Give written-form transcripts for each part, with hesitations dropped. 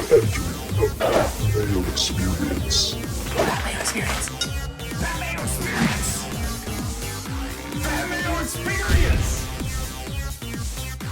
The Mayo Experience. Mayo Experience. Mayo Experience. Mayo Experience.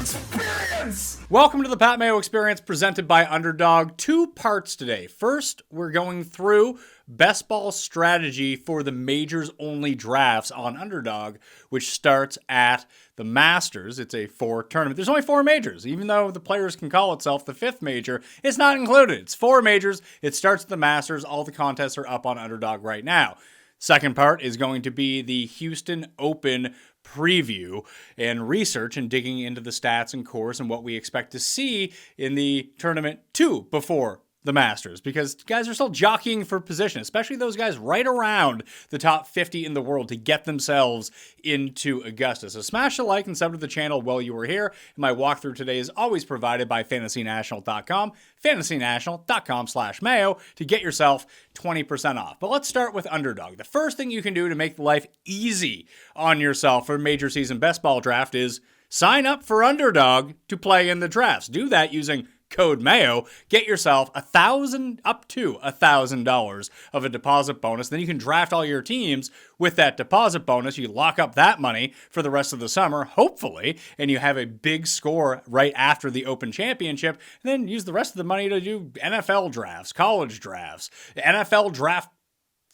Experience. Welcome to the Pat Mayo Experience presented by Underdog. 2 parts today. First, we're going through best ball strategy for the majors only drafts on Underdog, which starts at the Masters. It's a 4 tournament. There's only 4 majors. Even though the Players can call itself the 5th major, it's not included. It's 4 majors. It starts at the Masters. All the contests are up on Underdog right now. Second part is going to be the Houston Open preview and research and digging into the stats and course and what we expect to see in the tournament 2 before the Masters, because guys are still jockeying for position, especially those guys right around the top 50 in the world to get themselves into Augusta. So smash the like and sub to the channel while you are here. And my walkthrough today is always provided by fantasynational.com, fantasynational.com/Mayo to get yourself 20% off. But let's start with Underdog. The first thing you can do to make life easy on yourself for major season best ball draft is sign up for Underdog to play in the drafts. Do that using code Mayo. Get yourself up to $1,000 of a deposit bonus. Then you can draft all your teams with that deposit bonus. You lock up that money for the rest of the summer, hopefully, and you have a big score right after the Open Championship. And then use the rest of the money to do NFL drafts, college drafts, NFL draft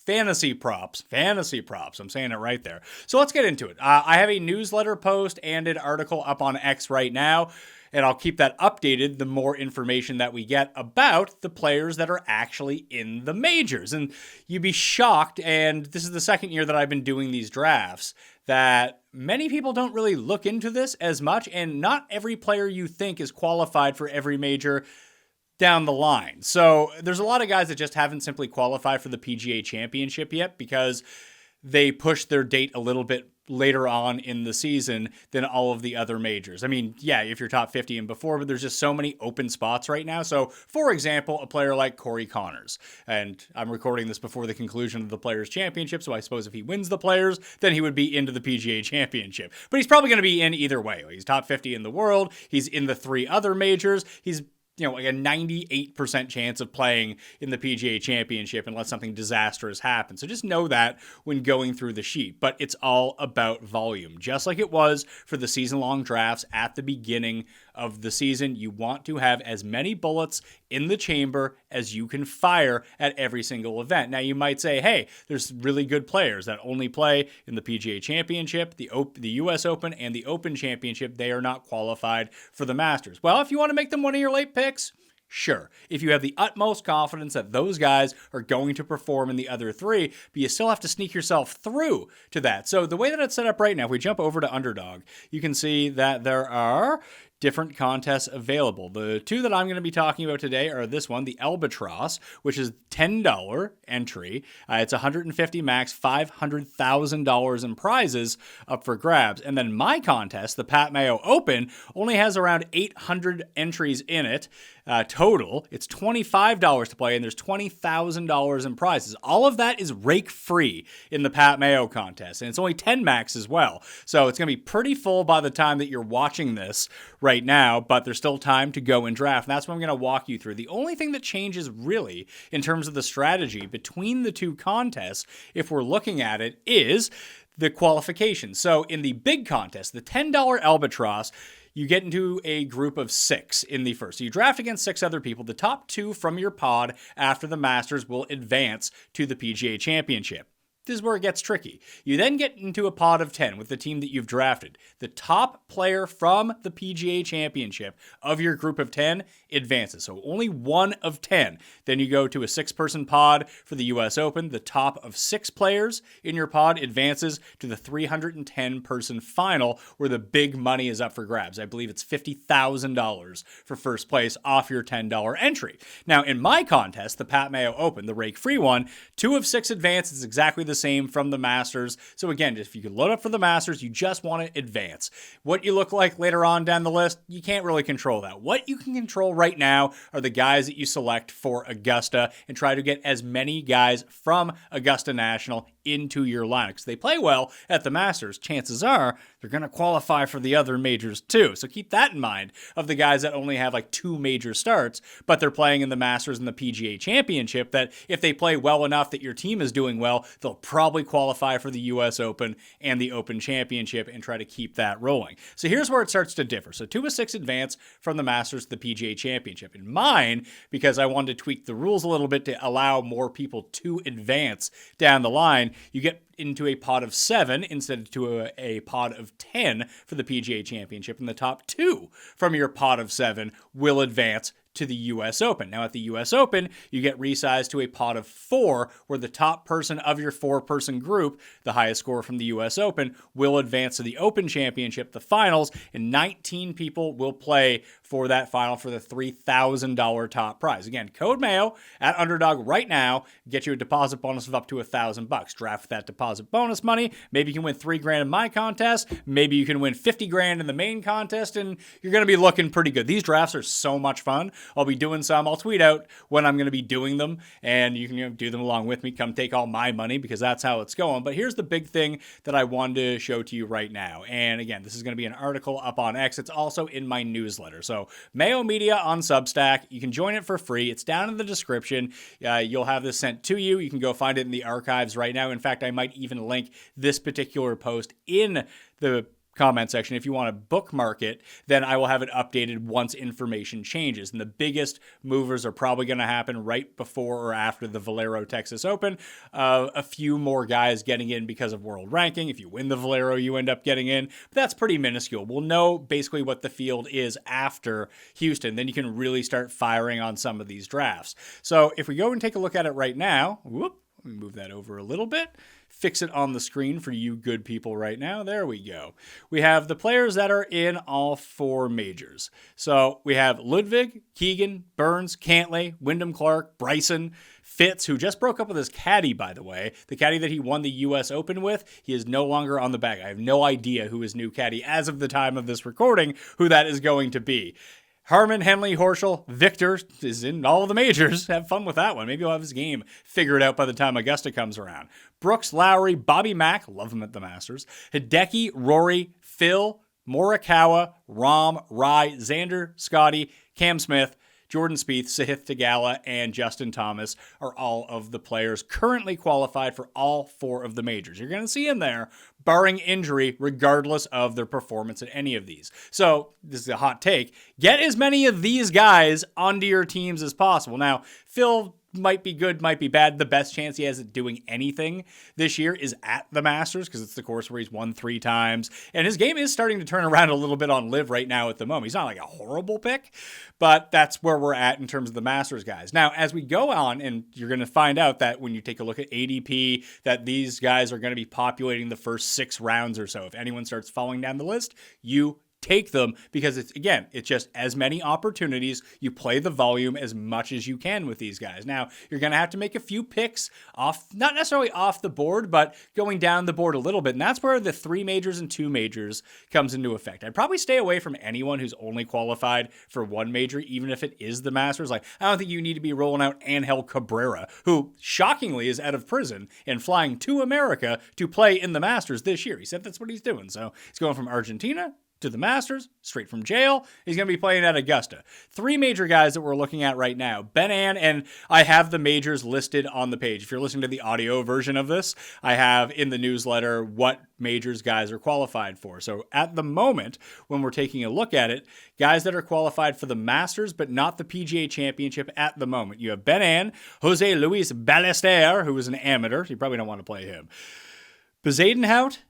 fantasy props. I'm saying it right there. So let's get into it. I have a newsletter post and an article up on X right now, and I'll keep that updated the more information that we get about the players that are actually in the majors. And you'd be shocked, and this is the second year that I've been doing these drafts, that many people don't really look into this as much, and not every player you think is qualified for every major down the line. So there's a lot of guys that just haven't simply qualified for the PGA Championship yet because they pushed their date a little bit later on in the season than all of the other majors. I mean, yeah, if you're top 50 and before, but there's just so many open spots right now. So, for example, a player like Corey Connors, and I'm recording this before the conclusion of the Players' Championship, so I suppose if he wins the Players, then he would be into the PGA Championship. But he's probably going to be in either way. He's top 50 in the world. He's in the 3 other majors. He's like a 98% chance of playing in the PGA Championship unless something disastrous happens. So just know that when going through the sheet. But it's all about volume. Just like it was for the season-long drafts at the beginning of the season, you want to have as many bullets in the chamber as you can fire at every single event. Now, you might say, hey, there's really good players that only play in the PGA Championship, the US Open, and the Open Championship. They are not qualified for the Masters. Well, if you want to make them one of your late picks, sure. If you have the utmost confidence that those guys are going to perform in the other 3, but you still have to sneak yourself through to that. So the way that it's set up right now, if we jump over to Underdog, you can see that there are different contests available. The 2 that I'm going to be talking about today are this one, the Albatross, which is $10 entry. It's 150 max, $500,000 in prizes up for grabs. And then my contest, the Pat Mayo Open, only has around 800 entries in it total. It's $25 to play, and there's $20,000 in prizes. All of that is rake-free in the Pat Mayo contest, and it's only 10 max as well. So it's going to be pretty full by the time that you're watching this right now, but there's still time to go and draft, and that's what I'm going to walk you through. The only thing that changes really in terms of the strategy between the 2 contests, if we're looking at it, is the qualification. So in the big contest, the $10 Albatross, you get into a group of 6 in the first. So you draft against 6 other people. The top 2 from your pod after the Masters will advance to the PGA Championship. This is where it gets tricky. You then get into a pod of 10 with the team that you've drafted. The top player from the PGA Championship of your group of 10 advances. So only 1 of 10. Then you go to a 6-person pod for the US Open. The top of 6 players in your pod advances to the 310-person final where the big money is up for grabs. I believe it's $50,000 for first place off your $10 entry. Now, in my contest, the Pat Mayo Open, the rake-free one, 2 of 6 advances, exactly the same from the Masters. So again, if you can load up for the Masters, you just want to advance. What you look like later on down the list, you can't really control that. What you can control right now are the guys that you select for Augusta and try to get as many guys from Augusta National into your lineup. Because they play well at the Masters, chances are they're going to qualify for the other majors too. So keep that in mind of the guys that only have like 2 major starts, but they're playing in the Masters and the PGA Championship, that if they play well enough that your team is doing well, they'll probably qualify for the US Open and the Open Championship and try to keep that rolling. So here's where it starts to differ. So 2 of 6 advance from the Masters to the PGA Championship. In mine, because I wanted to tweak the rules a little bit to allow more people to advance down the line, you get into a pot of 7 instead of to a pot of 10 for the PGA Championship, and the top 2 from your pot of 7 will advance to the US Open. Now at the US Open, you get resized to a pot of 4, where the top person of your 4-person group, the highest score from the US Open, will advance to the Open Championship, the finals, and 19 people will play for that final for the $3,000 top prize. Again, code Mayo at Underdog right now, get you a deposit bonus of up to $1,000. Draft with that deposit bonus money. Maybe you can win $3,000 in my contest. Maybe you can win $50,000 in the main contest, and you're going to be looking pretty good. These drafts are so much fun. I'll be doing some. I'll tweet out when I'm going to be doing them, and you can do them along with me. Come take all my money, because that's how it's going. But here's the big thing that I wanted to show to you right now. And again, this is going to be an article up on X. It's also in my newsletter. So Mayo Media on Substack. You can join it for free. It's down in the description. You'll have this sent to you. You can go find it in the archives right now. In fact, I might even link this particular post in the comment section. If you want to bookmark it, then I will have it updated once information changes. And the biggest movers are probably going to happen right before or after the Valero Texas Open. A few more guys getting in because of world ranking. If you win the Valero, you end up getting in. But that's pretty minuscule. We'll know basically what the field is after Houston. Then you can really start firing on some of these drafts. So if we go and take a look at it right now, let me move that over a little bit. Fix it on the screen for you good people right now. There we go. We have the players that are in all 4 majors. So we have Ludwig, Keegan, Burns, Cantlay, Wyndham Clark, Bryson, Fitz, who just broke up with his caddy, by the way. The caddy that he won the U.S. Open with, he is no longer on the bag. I have no idea who his new caddy, as of the time of this recording, who that is going to be. Harman, Henley, Horschel, Victor is in all of the majors. Have fun with that one. Maybe he'll have his game figured out by the time Augusta comes around. Brooks, Lowry, Bobby Mack, love him at the Masters. Hideki, Rory, Phil, Morikawa, Rahm, Rai, Xander, Scotty, Cam Smith, Jordan Spieth, Sahith Theegala, and Justin Thomas are all of the players currently qualified for all 4 of the majors. You're going to see in there, barring injury, regardless of their performance at any of these. So this is a hot take. Get as many of these guys onto your teams as possible. Now, Phil might be good, might be bad. The best chance he has at doing anything this year is at the Masters, because it's the course where he's won 3 times. And his game is starting to turn around a little bit on Live right now at the moment. He's not like a horrible pick, but that's where we're at in terms of the Masters guys. Now, as we go on, and you're going to find out that when you take a look at ADP, that these guys are going to be populating the first 6 rounds or so. If anyone starts falling down the list, you take them, because it's just as many opportunities. You play the volume as much as you can with these guys. Now, you're going to have to make a few picks off, not necessarily off the board, but going down the board a little bit. And that's where the 3 majors and 2 majors comes into effect. I'd probably stay away from anyone who's only qualified for 1 major, even if it is the Masters. Like, I don't think you need to be rolling out Angel Cabrera, who shockingly is out of prison and flying to America to play in the Masters this year. He said that's what he's doing. So he's going from Argentina to the Masters, straight from jail. He's going to be playing at Augusta. 3 major guys that we're looking at right now. Ben An, and I have the majors listed on the page. If you're listening to the audio version of this, I have in the newsletter what majors guys are qualified for. So at the moment, when we're taking a look at it, guys that are qualified for the Masters, but not the PGA Championship at the moment. You have Ben An, Jose Luis Ballester, who is an amateur. You probably don't want to play him. Bezadenhout,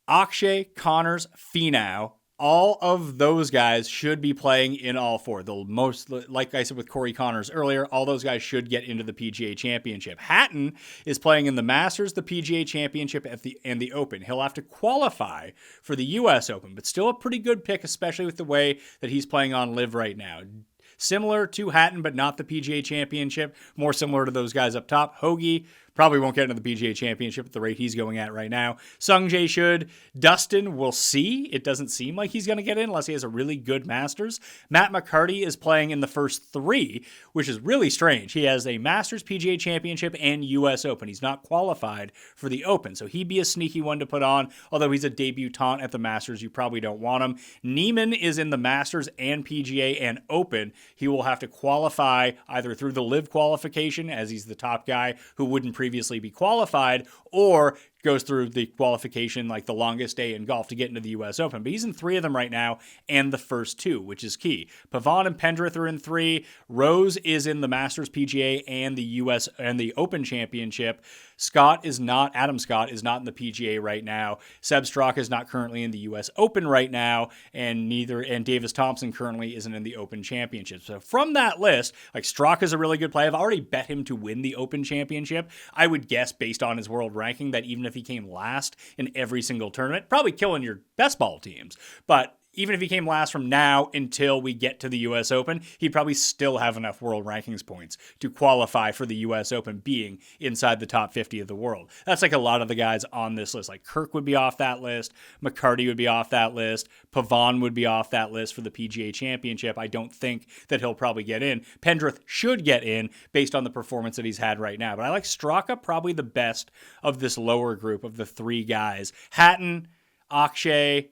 Akshay, Connors, Finau. All of those guys should be playing in all 4. The most, like I said with Corey Connors earlier, all those guys should get into the PGA Championship. Hatton is playing in the Masters, the PGA Championship, and the Open. He'll have to qualify for the U.S. Open, but still a pretty good pick, especially with the way that he's playing on Live right now. Similar to Hatton, but not the PGA Championship. More similar to those guys up top. Hoagie, Probably won't get into the PGA Championship at the rate he's going at right now. Sung Jae should. Dustin, we'll see. It doesn't seem like he's going to get in unless he has a really good Masters. Matt McCarty is playing in the first 3, which is really strange. He has a Masters, PGA Championship, and U.S. Open. He's not qualified for the Open, so he'd be a sneaky one to put on. Although he's a debutant at the Masters, you probably don't want him. Neiman is in the Masters and PGA and Open. He will have to qualify either through the LIV qualification, as he's the top guy who wouldn't previously be qualified, or goes through the qualification, like the longest day in golf, to get into the U.S. Open. But he's in 3 of them right now, and the first 2, which is key. Pavon and Pendrith are in 3. Rose is in the Masters, PGA, and the U.S. and the Open Championship. Adam Scott is not in the PGA right now. Seb Straka is not currently in the U.S. Open right now, and Davis Thompson currently isn't in the Open Championship. So from that list, like, Straka's a really good play. I've already bet him to win the Open Championship. I would guess, based on his world ranking, that even if he came last in every single tournament, probably killing your best ball teams, but even if he came last from now until we get to the U.S. Open, he'd probably still have enough world rankings points to qualify for the U.S. Open, being inside the top 50 of the world. That's like a lot of the guys on this list. Like Kirk would be off that list. McCarty would be off that list. Pavon would be off that list for the PGA Championship. I don't think that he'll probably get in. Pendrith should get in based on the performance that he's had right now. But I like Straka probably the best of this lower group of the 3 guys. Hatton, Akshay,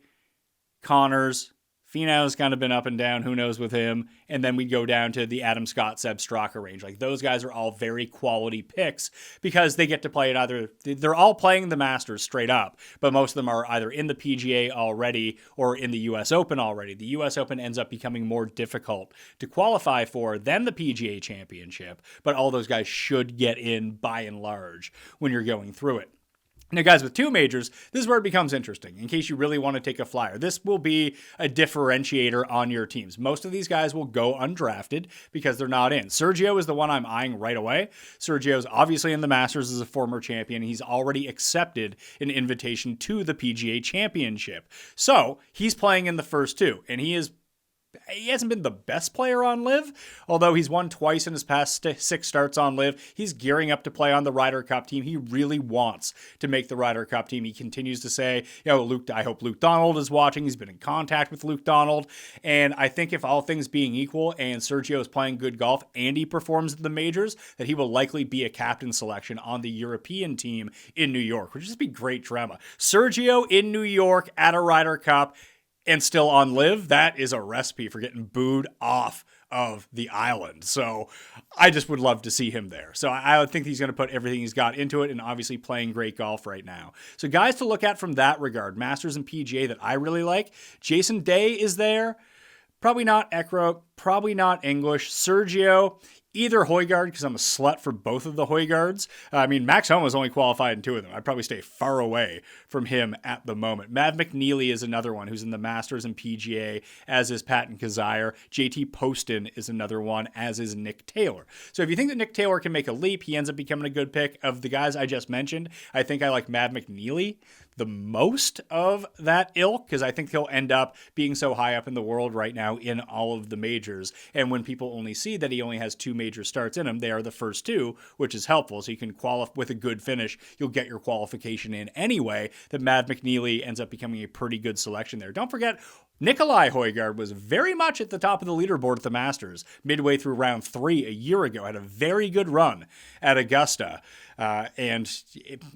Connors, Finau's kind of been up and down. Who knows with him? And then we go down to the Adam Scott, Seb Straka range. Like, those guys are all very quality picks because they get to play it they're all playing the Masters straight up, but most of them are either in the PGA already or in the U.S. Open already. The U.S. Open ends up becoming more difficult to qualify for than the PGA Championship, but all those guys should get in by and large when you're going through it. Now, guys, with 2 majors, this is where it becomes interesting. In case you really want to take a flyer, this will be a differentiator on your teams. Most of these guys will go undrafted because they're not in. Sergio is the one I'm eyeing right away. Sergio's obviously in the Masters as a former champion. He's already accepted an invitation to the PGA Championship. So he's playing in the first 2, and he hasn't been the best player on LIV, although he's won twice in his past 6 starts on LIV. He's gearing up to play on the Ryder Cup team. He really wants to make the Ryder Cup team. He continues to say, I hope Luke Donald is watching. He's been in contact with Luke Donald. And I think if all things being equal and Sergio is playing good golf and he performs at the majors, that he will likely be a captain selection on the European team in New York, which would just be great drama. Sergio in New York at a Ryder Cup and still on LIV, that is a recipe for getting booed off of the island. So I just would love to see him there. So I think he's going to put everything he's got into it, and obviously playing great golf right now. So guys to look at from that regard, Masters and PGA that I really like. Jason Day is there. Probably not Ekro, probably not English. Sergio, either Højgaard, because I'm a slut for both of the Højgaards. Max Homa's only qualified in 2 of them. I'd probably stay far away from him at the moment. Mav McNeely is another one who's in the Masters and PGA, as is Patton Kizzire. JT Poston is another one, as is Nick Taylor. So if you think that Nick Taylor can make a leap, he ends up becoming a good pick. Of the guys I just mentioned, I think I like Mav McNeely the most of that ilk, because I think he'll end up being so high up in the world right now in all of the majors. And when people only see that he only has 2 major starts in him, they are the first 2, which is helpful. So you can qualify with a good finish. You'll get your qualification in anyway. That Mav McNeely ends up becoming a pretty good selection there. Don't forget, Nicolai Højgaard was very much at the top of the leaderboard at the Masters midway through round 3 a year ago. Had a very good run at Augusta. And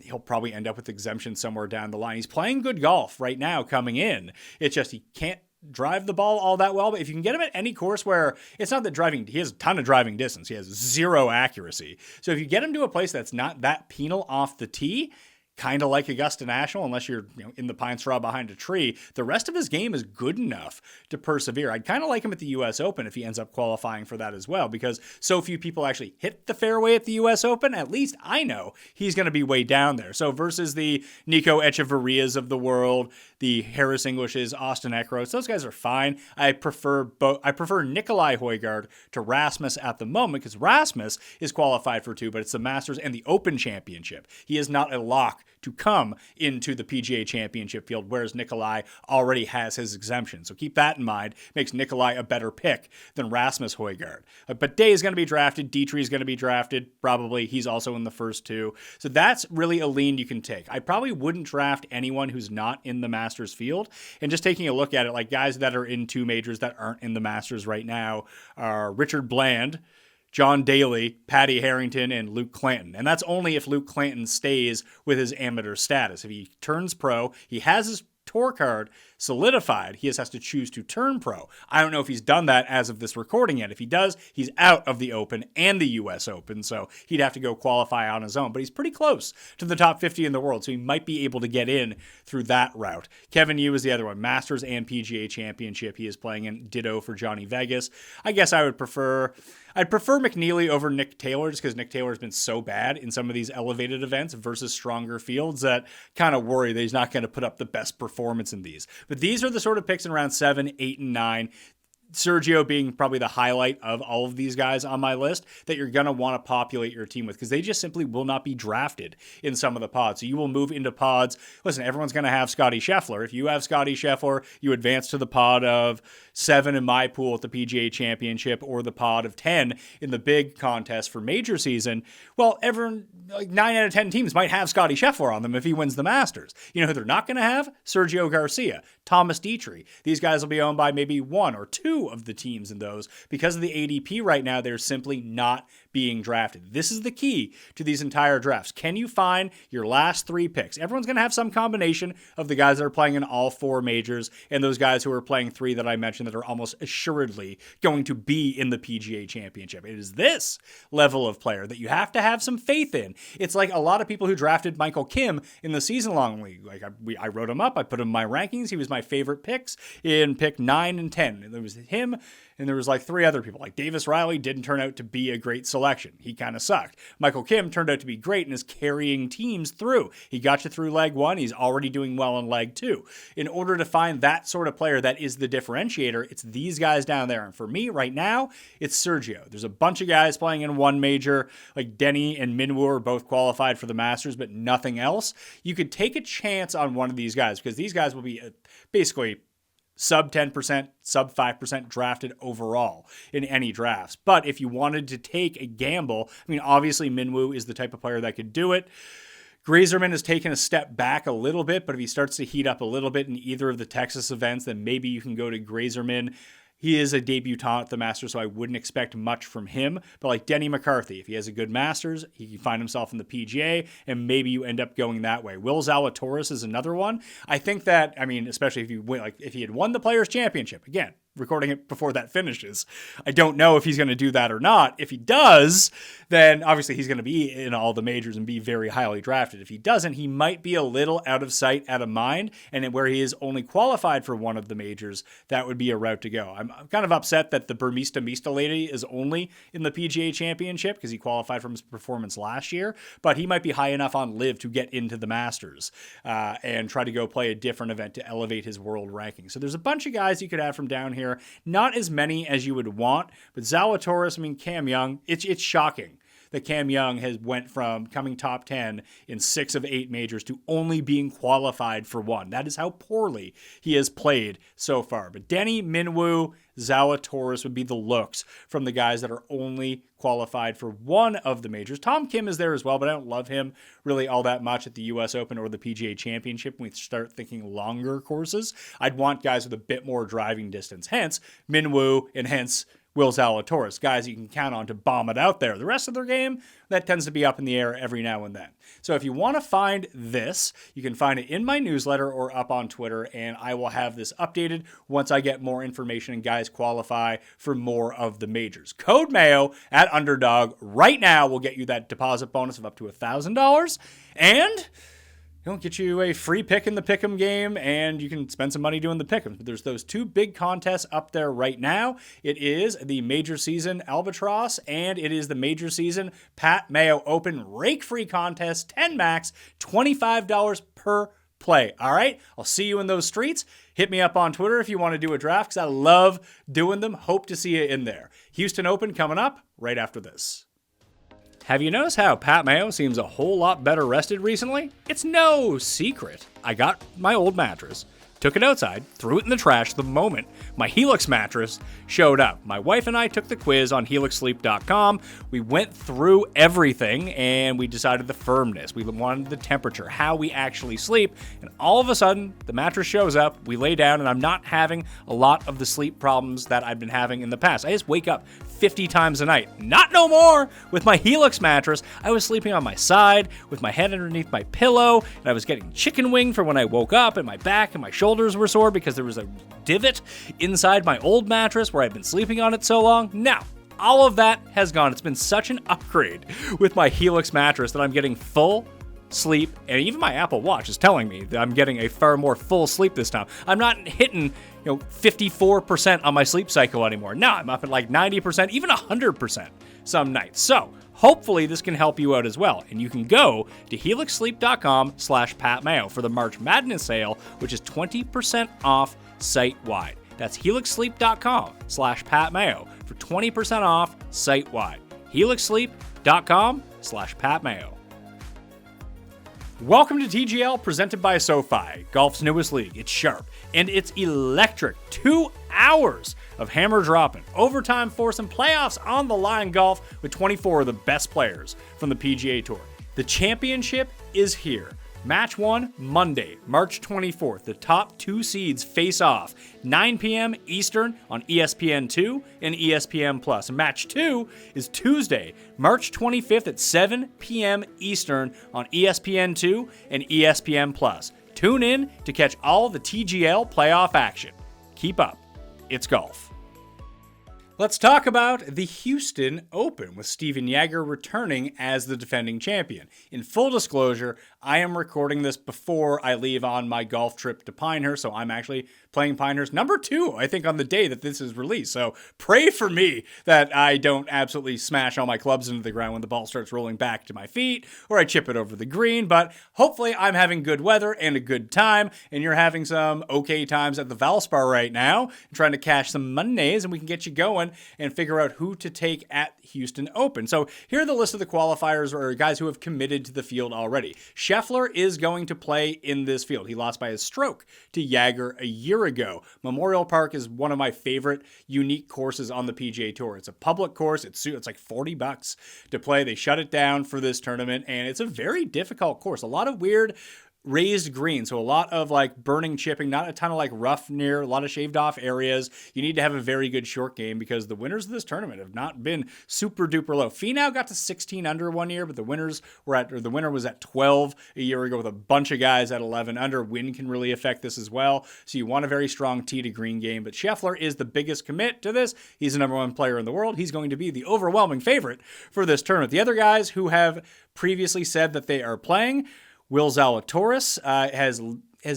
he'll probably end up with exemption somewhere down the line. He's playing good golf right now coming in. It's just he can't drive the ball all that well. But if you can get him at any course where it's not that he has a ton of driving distance. He has 0 accuracy. So if you get him to a place that's not that penal off the tee, kind of like Augusta National, unless you're in the pine straw behind a tree, the rest of his game is good enough to persevere. I'd kind of like him at the U.S. Open if he ends up qualifying for that as well, because so few people actually hit the fairway at the U.S. Open. At least I know he's going to be way down there. So versus the Nico Echeverrias of the world, the Harris Englishes, Austin Eckroats, those guys are fine. I prefer Nicolai Højgaard to Rasmus at the moment, because Rasmus is qualified for 2, but it's the Masters and the Open Championship. He is not a lock to come into the PGA Championship field, whereas Nikolai already has his exemption. So keep that in mind. Makes Nikolai a better pick than Rasmus Højgaard. But Day is going to be drafted. Dietrich is going to be drafted. Probably. He's also in the first two. So that's really a lean you can take. I probably wouldn't draft anyone who's not in the Masters field. And just taking a look at it, like guys that are in two majors that aren't in the Masters right now are Richard Bland, John Daly, Patty Harrington, and Luke Clanton. And that's only if Luke Clanton stays with his amateur status. If he turns pro, he has his tour card solidified, he has to choose to turn pro. I don't know if he's done that as of this recording yet. If he does, he's out of the Open and the U.S. Open, so he'd have to go qualify on his own. But he's pretty close to the top 50 in the world, so he might be able to get in through that route. Kevin Yu is the other one, Masters and PGA Championship. He is playing in. Ditto for Johnny Vegas. I guess I'd prefer McNeely over Nick Taylor, just because Nick Taylor has been so bad in some of these elevated events versus stronger fields that kind of worry that he's not going to put up the best performance in these. But these are the sort of picks in round 7, 8, and 9. Sergio being probably the highlight of all of these guys on my list that you're going to want to populate your team with, because they just simply will not be drafted in some of the pods. So you will move into pods. Listen, everyone's going to have Scotty Scheffler. If you have Scotty Scheffler, you advance to the pod of 7 in my pool at the PGA Championship or the pod of 10 in the big contest for major season. Well, everyone, like 9 out of 10 teams might have Scotty Scheffler on them if he wins the Masters. You know who they're not going to have? Sergio Garcia, Thomas Dietrich. These guys will be owned by maybe 1 or 2 of the teams in those. Because of the ADP right now, they're simply not being drafted. This is the key to these entire drafts. Can you find your last 3 picks? Everyone's going to have some combination of the guys that are playing in all 4 majors and those guys who are playing 3 that I mentioned that are almost assuredly going to be in the PGA Championship. It is this level of player that you have to have some faith in. It's like a lot of people who drafted Michael Kim in the season-long league. Like I wrote him up. I put him in my rankings. He was my favorite picks in pick 9 and 10. And there was him, and there was like 3 other people. Like Davis Riley didn't turn out to be a great selection. He kind of sucked. Michael Kim turned out to be great and is carrying teams through. He got you through leg 1. He's already doing well in leg 2. In order to find that sort of player that is the differentiator, it's these guys down there. And for me right now, it's Sergio. There's a bunch of guys playing in one major, like Denny and Minwoo are both qualified for the Masters, but nothing else. You could take a chance on one of these guys because these guys will be basically sub 10%, sub 5% drafted overall in any drafts. But if you wanted to take a gamble, I mean, obviously Minwoo is the type of player that could do it. Grazerman has taken a step back a little bit, but if he starts to heat up a little bit in either of the Texas events, then maybe you can go to Grazerman. He is a debutant at the Masters, so I wouldn't expect much from him. But like Denny McCarthy, if he has a good Masters, he can find himself in the PGA, and maybe you end up going that way. Will Zalatoris is another one. I think that, I mean, especially if you win, like if he had won the Players' Championship, again, recording it before that finishes. I don't know if he's going to do that or not. If he does, then obviously he's going to be in all the majors and be very highly drafted. If he doesn't, he might be a little out of sight, out of mind, and where he is only qualified for one of the majors, that would be a route to go. I'm kind of upset that the Burmista Mista lady is only in the PGA Championship because he qualified from his performance last year, but he might be high enough on LIV to get into the Masters and try to go play a different event to elevate his world ranking. So there's a bunch of guys you could have from down here. Not as many as you would want, but Zalatoris, I mean, Cam Young, it's shocking that Cam Young has went from coming top 10 in 6 of 8 majors to only being qualified for 1. That is how poorly he has played so far. But Denny, Minwoo, Zalatoris would be the looks from the guys that are only qualified for 1 of the majors. Tom Kim is there as well, but I don't love him really all that much at the U.S. Open or the PGA Championship. When we start thinking longer courses, I'd want guys with a bit more driving distance. Hence, Minwoo and hence Will Zalatoris, guys you can count on to bomb it out there. The rest of their game, that tends to be up in the air every now and then. So if you want to find this, you can find it in my newsletter or up on Twitter, and I will have this updated once I get more information and guys qualify for more of the majors. Code Mayo at Underdog right now will get you that deposit bonus of up to $1,000, and it'll get you a free pick in the Pick'em game, and you can spend some money doing the Pick'ems. But there's those 2 big contests up there right now. It is the Major Season Albatross, and it is the Major Season Pat Mayo Open Rake-Free Contest, 10 max, $25 per play. All right? I'll see you in those streets. Hit me up on Twitter if you want to do a draft, because I love doing them. Hope to see you in there. Houston Open coming up right after this. Have you noticed how Pat Mayo seems a whole lot better rested recently? It's no secret. I got my old mattress, took it outside, threw it in the trash the moment my Helix mattress showed up. My wife and I took the quiz on helixsleep.com. We went through everything and we decided the firmness. We wanted the temperature, how we actually sleep. And all of a sudden, the mattress shows up, we lay down, and I'm not having a lot of the sleep problems that I've been having in the past. I just wake up 50 times a night. Not no more with my Helix mattress. I was sleeping on my side with my head underneath my pillow, and I was getting chicken wing for when I woke up, and my back and my shoulders were sore because there was a divot inside my old mattress where I'd been sleeping on it so long. Now, all of that has gone. It's been such an upgrade with my Helix mattress that I'm getting full sleep, and even my Apple Watch is telling me that I'm getting a far more full sleep this time. I'm not hitting 54% on my sleep cycle anymore. Now I'm up at like 90%, even 100% some nights. So hopefully this can help you out as well. And you can go to helixsleep.com/Pat Mayo for the March Madness sale, which is 20% off site-wide. That's helixsleep.com/Pat Mayo for 20% off site-wide. helixsleep.com/Pat Mayo. Welcome to TGL, presented by SoFi, golf's newest league. It's sharp, and it's electric. 2 hours of hammer dropping, overtime force, and playoffs on the line golf with 24 of the best players from the PGA Tour. The championship is here. Match 1, Monday, March 24th. The top 2 seeds face off, 9 p.m. Eastern on ESPN2 and ESPN Plus. Match 2 is Tuesday, March 25th at 7 p.m. Eastern on ESPN2 and ESPN Plus. Tune in to catch all the TGL playoff action. Keep up. It's golf. Let's talk about the Houston Open with Stephen Jaeger returning as the defending champion. In full disclosure, I am recording this before I leave on my golf trip to Pinehurst, so I'm actually playing Pinehurst number 2, I think, on the day that this is released. So pray for me that I don't absolutely smash all my clubs into the ground when the ball starts rolling back to my feet, or I chip it over the green. But hopefully I'm having good weather and a good time, and you're having some okay times at the Valspar right now, and trying to cash some Mondays, and we can get you going and figure out who to take at Houston Open. So here are the list of the qualifiers or guys who have committed to the field already. Scheffler is going to play in this field. He lost by a stroke to Jaeger a year ago. Memorial Park is one of my favorite unique courses on the PGA Tour. It's a public course. It's like $40 to play. They shut it down for this tournament, and it's a very difficult course. A lot of weird raised green, so a lot of like burning chipping, not a ton of like rough near, a lot of shaved off areas. You need to have a very good short game because the winners of this tournament have not been super duper low. Finau got to 16 under one year, but the winner was at 12 a year ago with a bunch of guys at 11 under. Wind can really affect this as well, so you want a very strong tee to green game. But Scheffler is the biggest commit to this. He's the number 1 player in the world. He's going to be the overwhelming favorite for this tournament. The other guys who have previously said that they are playing, Will Zalatoris has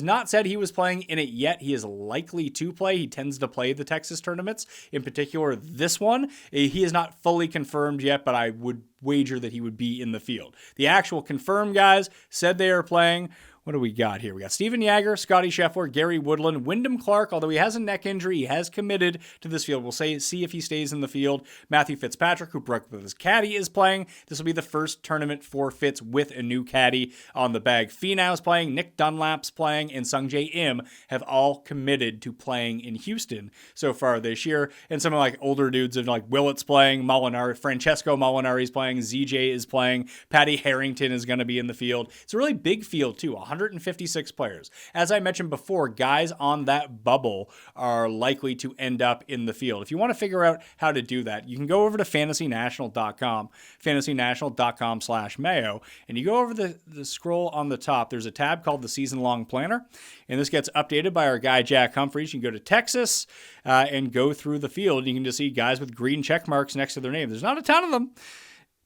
not said he was playing in it yet. He is likely to play. He tends to play the Texas tournaments, in particular this one. He is not fully confirmed yet, but I would wager that he would be in the field. The actual confirmed guys said they are playing. What do we got here? We got Stephen Jaeger, Scotty Scheffler, Gary Woodland, Wyndham Clark. Although he has a neck injury, he has committed to this field. We'll see if he stays in the field. Matthew Fitzpatrick, who broke with his caddy, is playing. This will be the first tournament for Fitz with a new caddy on the bag. Finau's playing, Nick Dunlap's playing, and Sungjae Im have all committed to playing in Houston so far this year. And some of like older dudes of like Willett's playing, Francesco Molinari's playing, ZJ is playing, Patty Harrington is going to be in the field. It's a really big field too. 156 players. As I mentioned before, guys on that bubble are likely to end up in the field. If you want to figure out how to do that, you can go over to fantasynational.com, fantasynational.com/Mayo, and you go over the scroll on the top. There's a tab called the Season-Long Planner, and this gets updated by our guy Jack Humphreys. You can go to Texas and go through the field. You can just see guys with green check marks next to their name. There's not a ton of them,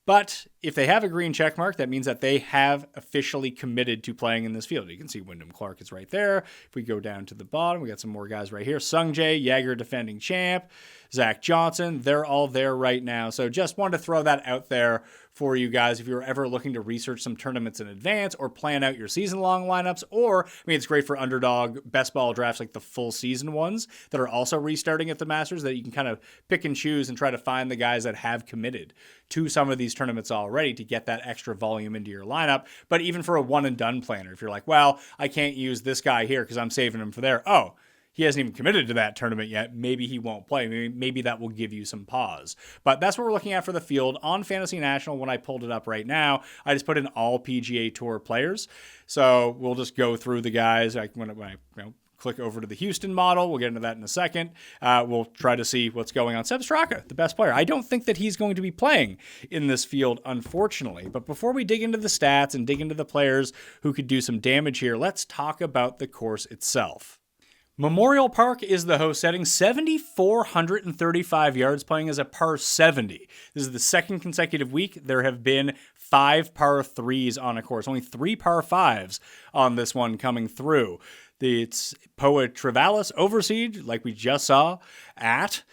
but if they have a green check mark, that means that they have officially committed to playing in this field. You can see Wyndham Clark is right there. If we go down to the bottom, we got some more guys right here. Sungjae, Jaeger defending champ, Zach Johnson, they're all there right now. So just wanted to throw that out there for you guys if you're ever looking to research some tournaments in advance or plan out your season-long lineups. Or, I mean, it's great for Underdog best ball drafts, like the full season ones that are also restarting at the Masters, that you can kind of pick and choose and try to find the guys that have committed to some of these tournaments already. already to get that extra volume into your lineup. But even for a one and done planner, if you're like, well, I can't use this guy here because I'm saving him for there. Oh, he hasn't even committed to that tournament yet. Maybe he won't play. Maybe that will give you some pause. But that's what we're looking at for the field. On Fantasy National, when I pulled it up right now, I just put in all PGA Tour players. So we'll just go through the guys. When I click over to the Houston model, we'll get into that in a second. We'll try to see what's going on. Seb Straka, the best player. I don't think that he's going to be playing in this field, unfortunately. But before we dig into the stats and dig into the players who could do some damage here, let's talk about the course itself. Memorial Park is the host setting, 7,435 yards, playing as a par 70. This is the second consecutive week. There have been 5 par 3s on a course, only 3 par 5s on this one coming through. It's Poa Trevalis Overseed, like we just saw at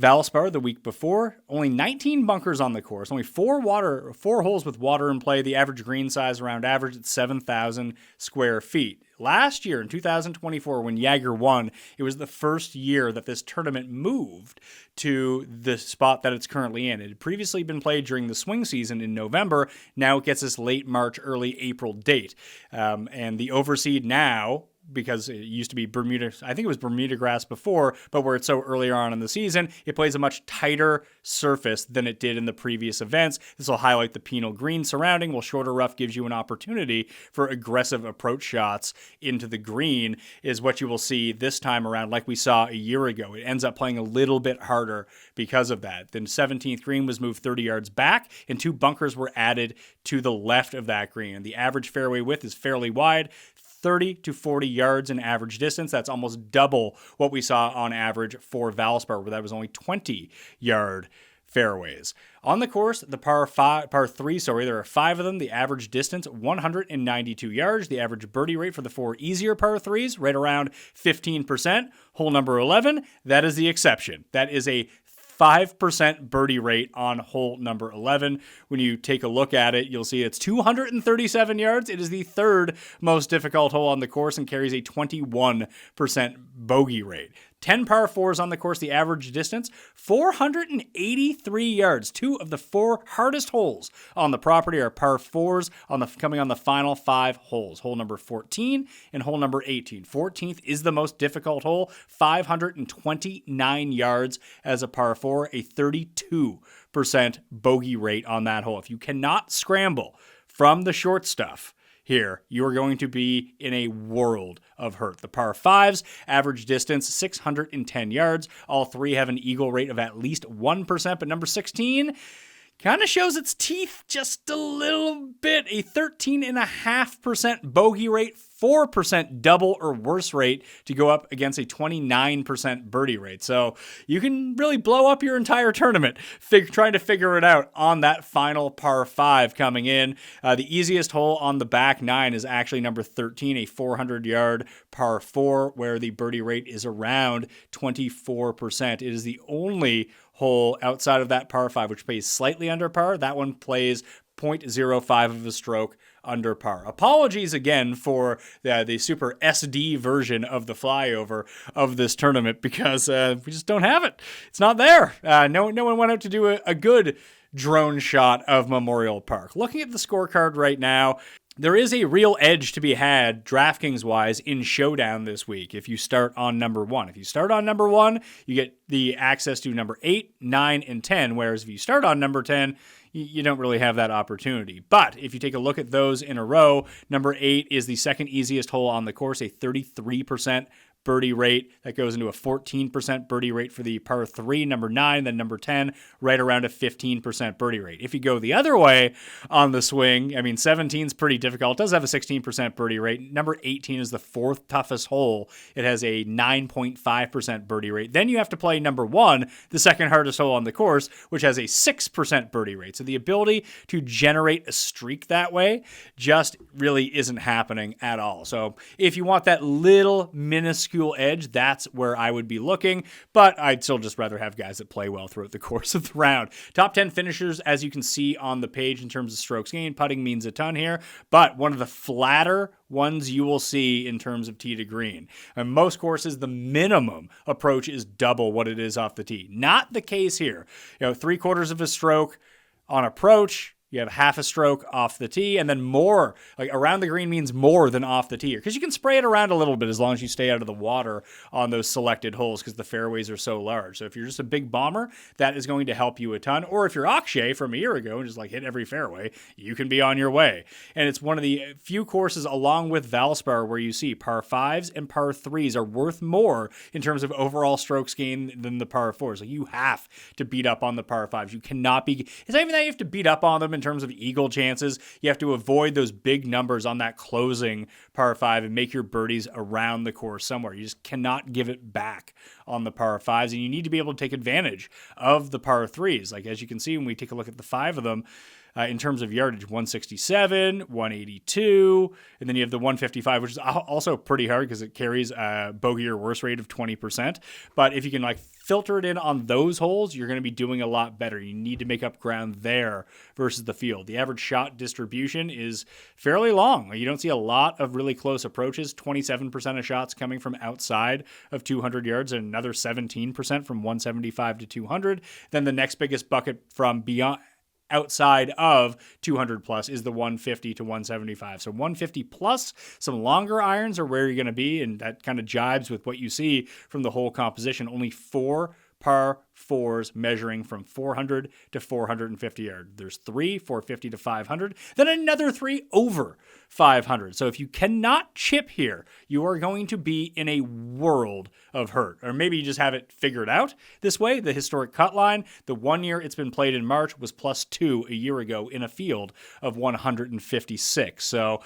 Valspar the week before. Only 19 bunkers on the course, only 4 holes with water in play. The average green size around average at 7,000 square feet. Last year in 2024, when Jaeger won, it was the first year that this tournament moved to the spot that it's currently in. It had previously been played during the swing season in November. Now it gets this late March, early April date. And the Overseed now, because it used to be Bermuda, I think it was Bermuda grass before, but where it's so earlier on in the season, it plays a much tighter surface than it did in the previous events. This will highlight the penal green surrounding, while shorter rough gives you an opportunity for aggressive approach shots into the green, is what you will see this time around, like we saw a year ago. It ends up playing a little bit harder because of that. Then 17th green was moved 30 yards back, and 2 bunkers were added to the left of that green. And the average fairway width is fairly wide, 30 to 40 yards in average distance. That's almost double what we saw on average for Valspar, where that was only 20-yard fairways. On the course, the par 3, there are 5 of them. The average distance, 192 yards. The average birdie rate for the 4 easier par 3s, right around 15%. Hole number 11, that is the exception. That is a 5% birdie rate on hole number 11. When you take a look at it, you'll see it's 237 yards. It is the 3rd most difficult hole on the course and carries a 21% bogey rate. 10 par 4s on the course, the average distance, 483 yards. 2 of the 4 hardest holes on the property are par 4s coming on the final 5 holes. Hole number 14 and hole number 18. 14th is the most difficult hole, 529 yards as a par 4, a 32% bogey rate on that hole. If you cannot scramble from the short stuff here, you're going to be in a world of hurt. The par 5s, average distance, 610 yards. All 3 have an eagle rate of at least 1%, but number 16 kind of shows its teeth just a little bit. A 13.5% bogey rate, 4% double or worse rate to go up against a 29% birdie rate. So you can really blow up your entire tournament trying to figure it out on that final par 5 coming in. The easiest hole on the back 9 is actually number 13, a 400-yard par 4, where the birdie rate is around 24%. It is the only hole outside of that par 5 which plays slightly under par. That one plays 0.05 of a stroke under par. Apologies again for the super SD version of the flyover of this tournament, because we just don't have it. It's not there. No one went out to do a good drone shot of Memorial Park. Looking at the scorecard right now, there is a real edge to be had DraftKings-wise in Showdown this week if you start on number 1. If you start on number 1, you get the access to number 8, 9, and 10, whereas if you start on number 10, you don't really have that opportunity. But if you take a look at those in a row, number 8 is the second easiest hole on the course, a 33% birdie rate. That goes into a 14% birdie rate for the par 3, number 9, then number 10, right around a 15% birdie rate. If you go the other way on the swing, 17 is pretty difficult. It does have a 16% birdie rate. Number 18 is the 4th toughest hole. It has a 9.5% birdie rate. Then you have to play number 1, the second hardest hole on the course, which has a 6% birdie rate. So the ability to generate a streak that way just really isn't happening at all. So if you want that little minuscule edge, that's where I would be looking, but I'd still just rather have guys that play well throughout the course of the round. Top 10 finishers, as you can see on the page in terms of strokes gained, putting means a ton here, but one of the flatter ones you will see in terms of tee to green. On most courses, the minimum approach is double what it is off the tee. Not the case here. 3/4 of a stroke on approach, You have half a stroke off the tee, and then more, like around the green means more than off the tee. Because you can spray it around a little bit as long as you stay out of the water on those selected holes because the fairways are so large. So if you're just a big bomber, that is going to help you a ton. Or if you're Akshay from a year ago and just like hit every fairway, you can be on your way. And it's one of the few courses along with Valspar where you see par 5s and par 3s are worth more in terms of overall strokes gained than the par 4s. Like you have to beat up on the par 5s. You cannot be, it's not even that you have to beat up on them in terms of eagle chances. You have to avoid those big numbers on that closing par 5 and make your birdies around the course somewhere. You just cannot give it back on the par 5s, and you need to be able to take advantage of the par 3s. Like as you can see when we take a look at the 5 of them, in terms of yardage, 167, 182, and then you have the 155, which is also pretty hard because it carries a bogey or worse rate of 20%. But if you can like filter it in on those holes, you're going to be doing a lot better. You need to make up ground there versus the field. The average shot distribution is fairly long. You don't see a lot of really close approaches. 27% of shots coming from outside of 200 yards and another 17% from 175 to 200. Then the next biggest bucket from beyond outside of 200 plus is the 150 to 175. So 150 plus, some longer irons are where you're going to be, and that kind of jibes with what you see from the whole composition. Only 4 par 4s measuring from 400 to 450 yards. There's 3, 450 to 500, then another 3 over 500. So if you cannot chip here, you are going to be in a world of hurt. Or maybe you just have it figured out this way. The historic cut line, the 1 year it's been played in March was +2 a year ago in a field of 156. So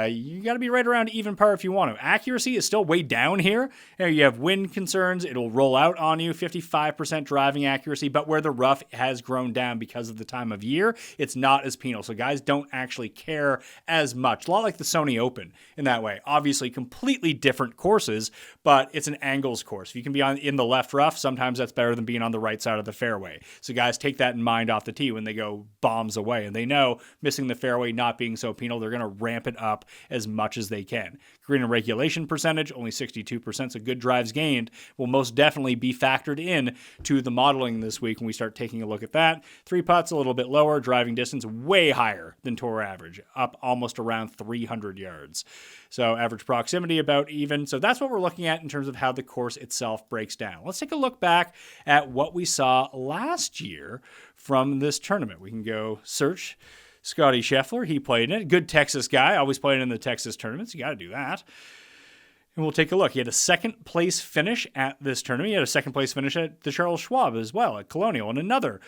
you got to be right around even par if you want to. Accuracy is still way down here. You have wind concerns. It'll roll out on you. 55% driving accuracy, but where the rough has grown down because of the time of year, it's not as penal. So guys don't actually care as much. A lot like the Sony Open in that way. Obviously, completely different courses, but it's an angles course. If you can be in the left rough, sometimes that's better than being on the right side of the fairway. So guys take that in mind off the tee when they go bombs away, and they know missing the fairway not being so penal, they're going to ramp it up as much as they can. Green and regulation percentage, only 62%, so good drives gained will most definitely be factored in to the modeling this week when we start taking a look at that. 3 putts a little bit lower, driving distance way higher than tour average, up almost around 300 yards. So average proximity about even. So that's what we're looking at in terms of how the course itself breaks down. Let's take a look back at what we saw last year from this tournament. We can go search Scotty Scheffler. He played in it. Good Texas guy, always playing in the Texas tournaments. You got to do that. And we'll take a look. He had a second place finish at this tournament. He had a second place finish at the Charles Schwab as well, at Colonial, and another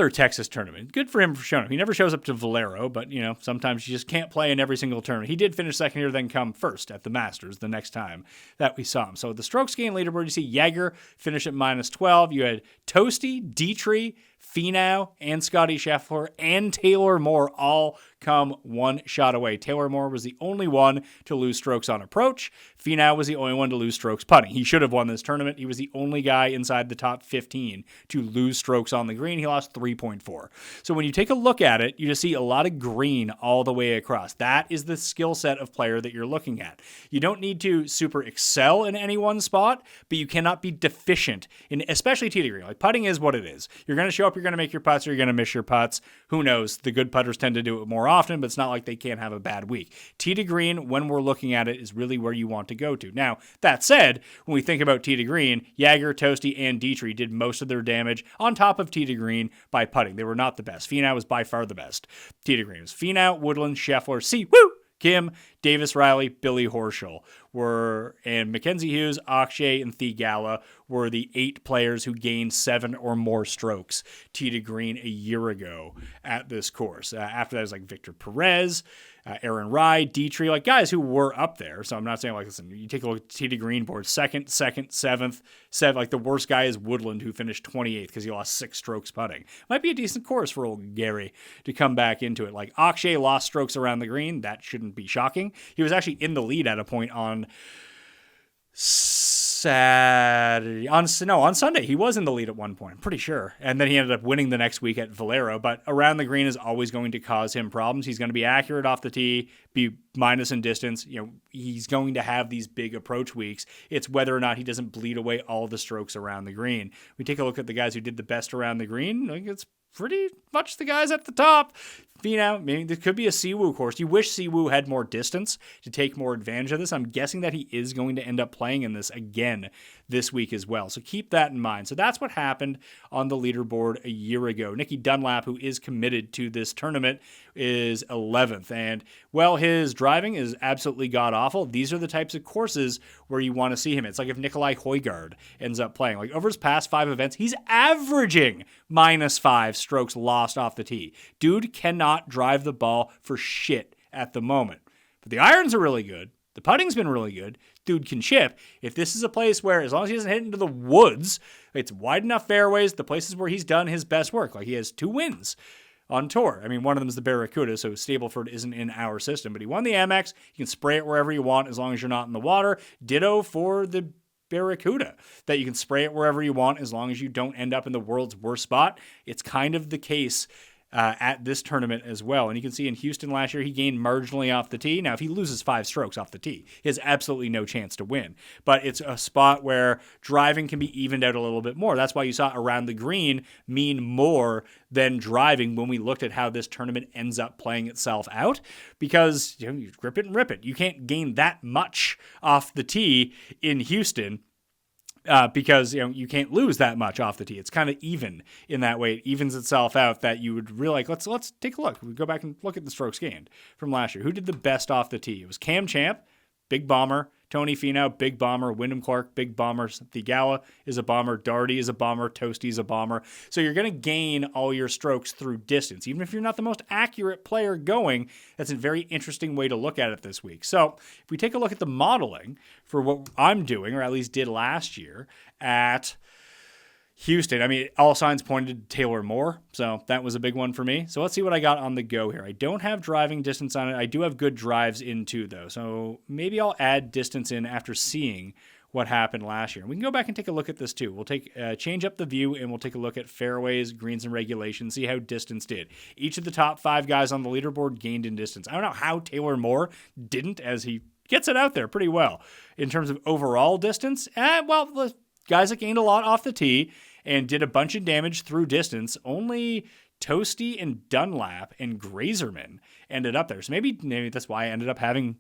Texas tournament. Good for him for showing up. He never shows up to Valero, but, sometimes you just can't play in every single tournament. He did finish second here, then come first at the Masters the next time that we saw him. So the strokes gain leaderboard, you see Jaeger finish at -12. You had Toasty, Dietrich, Finau, and Scotty Scheffler, and Taylor Moore all come one shot away. Taylor Moore was the only one to lose strokes on approach. Finau was the only one to lose strokes putting. He should have won this tournament. He was the only guy inside the top 15 to lose strokes on the green. He lost 3.4. So when you take a look at it, you just see a lot of green all the way across. That is the skill set of player that you're looking at. You don't need to super excel in any one spot, but you cannot be deficient in, especially tee to green. Like putting is what it is. You're going to show up, you're going to make your putts, or you're going to miss your putts. Who knows? The good putters tend to do it more often, but it's not like they can't have a bad week. Tee to green, when we're looking at it, is really where you want to go to. Now, that said, when we think about tee to green, Jaeger, Toasty, and Dietrich did most of their damage on top of tee to green by putting. They were not the best. Finau was by far the best. Tee to green was Finau, Woodland, Scheffler, Kim, Davis Riley, Billy Horschel and Mackenzie Hughes, Akshay, and Theegala were the 8 players who gained 7 or more strokes tee to green a year ago at this course. After that was like Victor Perez, Aaron Rai, Dietrich, like guys who were up there. So I'm not saying like, listen, you take a look at tee to green board, second, 7th, like the worst guy is Woodland, who finished 28th because he lost 6 strokes putting. Might be a decent course for old Gary to come back into it. Like Akshay lost strokes around the green. That shouldn't be shocking. He was actually in the lead at a point on Sunday. He was in the lead at one point, I'm pretty sure. And then he ended up winning the next week at Valero. But around the green is always going to cause him problems. He's going to be accurate off the tee, be minus in distance. He's going to have these big approach weeks. It's whether or not he doesn't bleed away all the strokes around the green. We take a look at the guys who did the best around the green. Like it's pretty much the guys at the top. Maybe this could be a Siwoo course. You wish Siwoo had more distance to take more advantage of this. I'm guessing that he is going to end up playing in this again this week as well. So keep that in mind. So that's what happened on the leaderboard a year ago. Nicky Dunlap, who is committed to this tournament, is 11th. And, well, his driving is absolutely god-awful. These are the types of courses where you want to see him. It's like if Nikolai Højgaard ends up playing. Like, over his past 5 events, he's averaging -5 strokes lost off the tee. Dude cannot drive the ball for shit at the moment. But the irons are really good. The putting's been really good. Dude can chip. If this is a place where, as long as he doesn't hit into the woods, it's wide enough fairways, the places where he's done his best work. Like, he has 2 wins on tour. I mean, one of them is the Barracuda, so Stableford isn't in our system. But he won the Amex. You can spray it wherever you want as long as you're not in the water. Ditto for the Barracuda, that you can spray it wherever you want as long as you don't end up in the world's worst spot. It's kind of the case at this tournament as well. And you can see in Houston last year, he gained marginally off the tee. Now, if he loses 5 strokes off the tee, he has absolutely no chance to win. But it's a spot where driving can be evened out a little bit more. That's why you saw around the green mean more than driving when we looked at how this tournament ends up playing itself out. Because you grip it and rip it. You can't gain that much off the tee in Houston. Because you can't lose that much off the tee. It's kind of even in that way. It evens itself out that you would really like. Let's take a look. We go back and look at the strokes gained from last year. Who did the best off the tee? It was Cam Champ, big bomber. Tony Finau, big bomber. Wyndham Clark, big bomber. Thigala is a bomber. Darty is a bomber. Toasty is a bomber. So you're going to gain all your strokes through distance. Even if you're not the most accurate player going, that's a very interesting way to look at it this week. So if we take a look at the modeling for what I'm doing, or at least did last year at Houston, I mean, all signs pointed to Taylor Moore, so that was a big one for me. So let's see what I got on the go here. I don't have driving distance on it. I do have good drives in too, though, so maybe I'll add distance in after seeing what happened last year. And we can go back and take a look at this too. We'll change up the view, and we'll take a look at fairways, greens, and regulations, see how distance did. Each of the top 5 guys on the leaderboard gained in distance. I don't know how Taylor Moore didn't, as he gets it out there pretty well. In terms of overall distance, well, the guys that gained a lot off the tee and did a bunch of damage through distance, only Toasty and Dunlap and Grazerman ended up there. So maybe that's why I ended up having,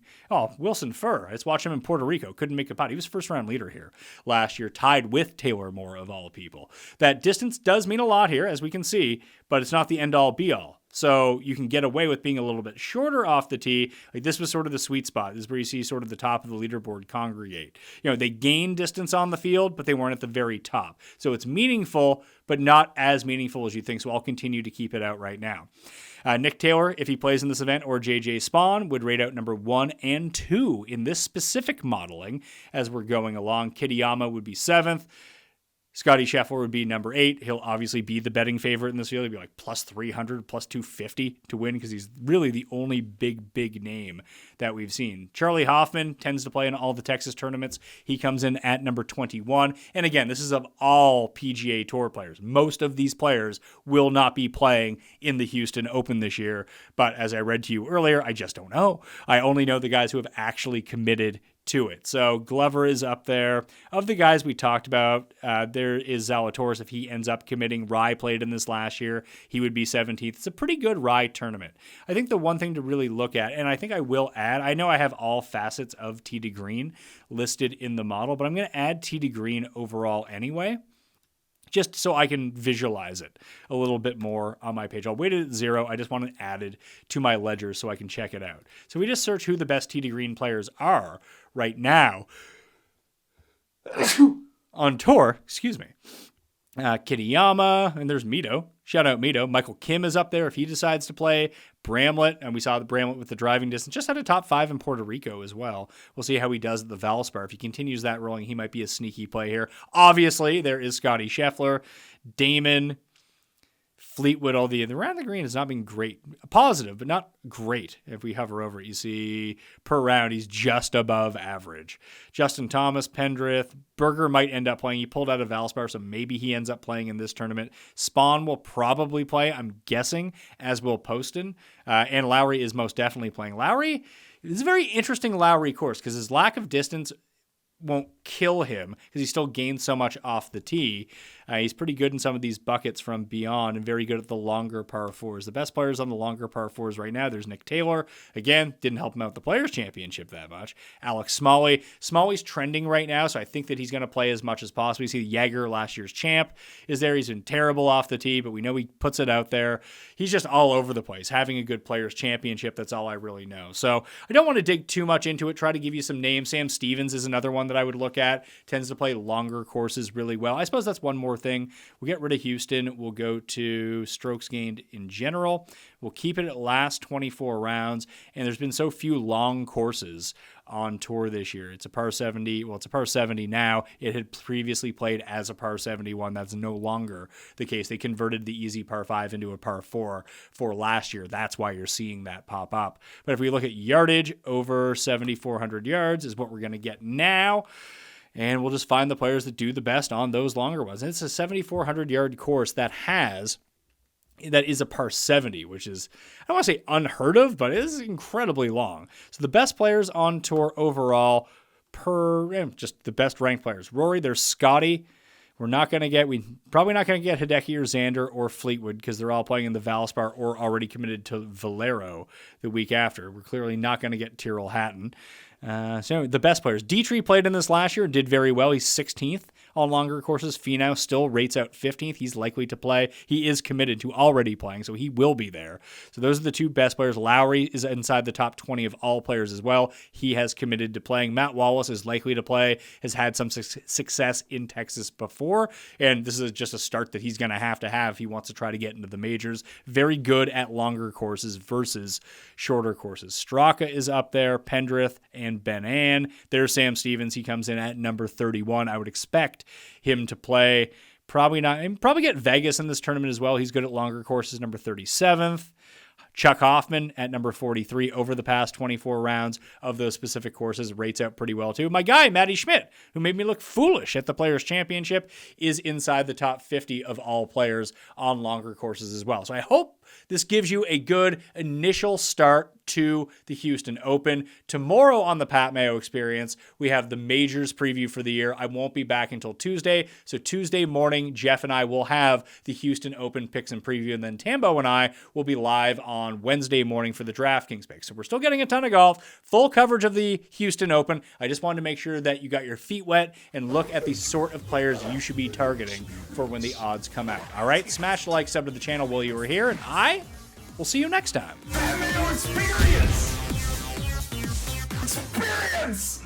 Wilson Furr. I just watched him in Puerto Rico. Couldn't make a putt. He was first-round leader here last year, tied with Taylor Moore, of all people. That distance does mean a lot here, as we can see, but it's not the end-all, be-all. So you can get away with being a little bit shorter off the tee. Like, this was sort of the sweet spot. This is where you see sort of the top of the leaderboard congregate. They gained distance on the field, but they weren't at the very top. So it's meaningful, but not as meaningful as you think. So I'll continue to keep it out right now. Nick Taylor, if he plays in this event, or JJ Spawn, would rate out number 1 and 2 in this specific modeling as we're going along. Kitayama would be 7th. Scotty Scheffler would be number 8. He'll obviously be the betting favorite in this field. He'd be like plus 300, plus 250 to win, because he's really the only big name that we've seen. Charlie Hoffman tends to play in all the Texas tournaments. He comes in at number 21. And again, this is of all PGA Tour players. Most of these players will not be playing in the Houston Open this year. But as I read to you earlier, I just don't know. I only know the guys who have actually committed to it. So Glover is up there. Of the guys we talked about, there is Zalatoris. If he ends up committing, Rye played in this last year, he would be 17th. It's a pretty good Rye tournament. I think the one thing to really look at, and I think I will add, I know I have all facets of tee to green listed in the model, but I'm going to add tee to green overall anyway, just so I can visualize it a little bit more on my page. I'll weight it at 0. I just want it added to my ledger so I can check it out. So we just search who the best tee to green players are right now on tour. Excuse me. Kitayama, and there's Mito. Shout out Mito. Michael Kim is up there if he decides to play. Bramlett, and we saw the Bramlett with the driving distance, just had a top 5 in Puerto Rico as well. We'll see how he does at the Valspar. If he continues that rolling, he might be a sneaky play here. Obviously, there is Scotty Scheffler, Damon, Fleetwood. All the around the green has not been great. Positive, but not great. If we hover over it, you see per round, he's just above average. Justin Thomas, Pendrith, Berger might end up playing. He pulled out of Valspar, so maybe he ends up playing in this tournament. Spawn will probably play, I'm guessing, as will Poston. And Lowry is most definitely playing. Lowry is a very interesting Lowry course because his lack of distance won't kill him because he still gains so much off the tee. He's pretty good in some of these buckets from beyond and very good at the longer par fours. The best players on the longer par fours right now, there's Nick Taylor. Again, didn't help him out the Players' Championship that much. Alex Smalley. Smalley's trending right now, so I think that he's going to play as much as possible. You see Jaeger, last year's champ, is there. He's been terrible off the tee, but we know he puts it out there. He's just all over the place. Having a good Players' Championship, that's all I really know. So I don't want to dig too much into it. Try to give you some names. Sam Stevens is another one that I would look at. Tends to play longer courses really well. I suppose that's one more thing. We'll get rid of Houston. We'll go to strokes gained in general. We'll keep it at last 24 rounds. And there's been so few long courses on tour this year. It's a par 70. Well, it's a par 70 now. It had previously played as a par 71. That's no longer the case. They converted the easy par 5 into a par 4 for last year. That's why you're seeing that pop up. But if we look at yardage, over 7,400 yards is what we're going to get now. And we'll just find the players that do the best on those longer ones. And it's a 7,400-yard course that is a par 70, which is, I don't want to say unheard of, but it is incredibly long. So the best players on tour overall, just the best ranked players. Rory, there's Scotty. We're probably not going to get Hideki or Xander or Fleetwood because they're all playing in the Valspar or already committed to Valero the week after. We're clearly not going to get Tyrrell Hatton. So the best players. Dietrich played in this last year and did very well. He's 16th on longer courses. Finau still rates out 15th. He's likely to play. He is committed to already playing, so he will be there. So those are the two best players. Lowry is inside the top 20 of all players as well. He has committed to playing. Matt Wallace is likely to play, has had some success in Texas before, and this is just a start that he's going to have if he wants to try to get into the majors. Very good at longer courses versus shorter courses. Straka is up there, Pendrith, and Ben Ann. There's Sam Stevens. He comes in at number 31. I would expect him to play probably get Vegas in this tournament as well. He's good at longer courses, number 37th. Chuck Hoffman at number 43 over the past 24 rounds of those specific courses rates out pretty well too. My guy, Matty Schmidt, who made me look foolish at the Players' Championship, is inside the top 50 of all players on longer courses as well. So I hope this gives you a good initial start to the Houston Open. Tomorrow on the Pat Mayo Experience, we have the majors preview for the year. I won't be back until Tuesday. So Tuesday morning, Jeff and I will have the Houston Open picks and preview. And then Tambo and I will be live on Wednesday morning for the DraftKings picks. So we're still getting a ton of golf, full coverage of the Houston Open. I just wanted to make sure that you got your feet wet and look at the sort of players you should be targeting for when the odds come out. All right, smash the like, sub to the channel while you were here, and I will see you next time. Mayo experience! Experience!